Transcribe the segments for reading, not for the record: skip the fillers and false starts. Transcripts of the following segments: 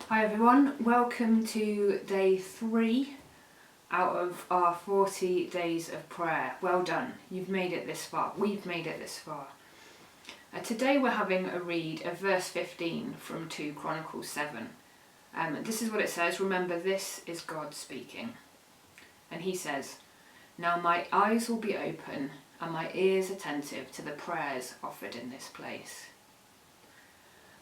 Hi everyone, welcome to day 3 out of our 40 days of prayer. Well done, you've made it this far, we've made it this far. Today we're having a read of verse 15 from 2 Chronicles 7. This is what it says. Remember, this is God speaking. And he says, "Now my eyes will be open and my ears attentive to the prayers offered in this place."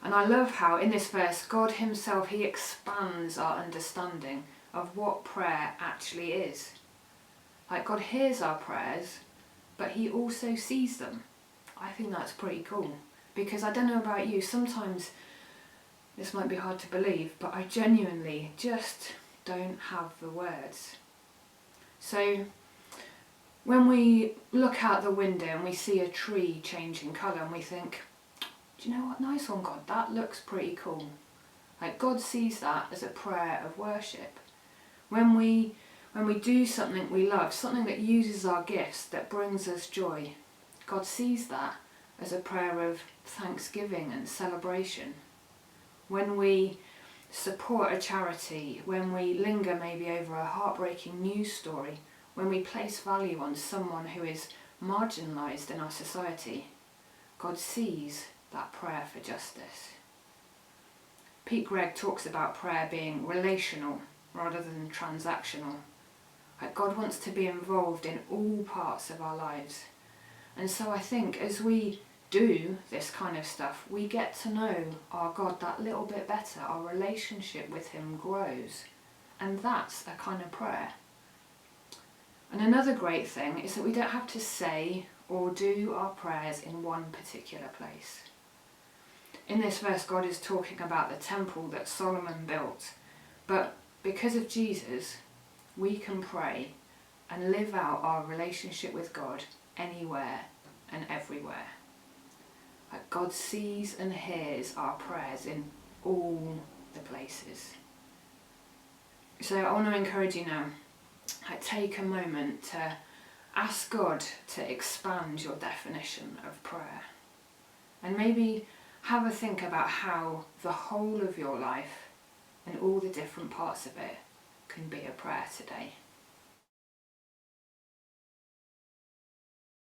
And I love how in this verse, God himself, he expands our understanding of what prayer actually is. Like, God hears our prayers, but he also sees them. I think that's pretty cool, because I don't know about you, sometimes this might be hard to believe, but I genuinely just don't have the words. So when we look out the window and we see a tree changing colour and we think, do you know what, nice one God, that looks pretty cool. Like, God sees that as a prayer of worship. When we do something we love, something that uses our gifts, that brings us joy, God sees that as a prayer of thanksgiving and celebration. When we support a charity, when we linger maybe over a heartbreaking news story, when we place value on someone who is marginalised in our society, God sees that prayer for justice. Pete Greig talks about prayer being relational rather than transactional. Like, God wants to be involved in all parts of our lives. And so I think as we do this kind of stuff, we get to know our God that little bit better. Our relationship with him grows. And that's a kind of prayer. And another great thing is that we don't have to say or do our prayers in one particular place. In this verse, God is talking about the temple that Solomon built. But because of Jesus, we can pray and live out our relationship with God anywhere and everywhere. Like, God sees and hears our prayers in all the places. So I want to encourage you now, take a moment to ask God to expand your definition of prayer. And maybe have a think about how the whole of your life and all the different parts of it can be a prayer today.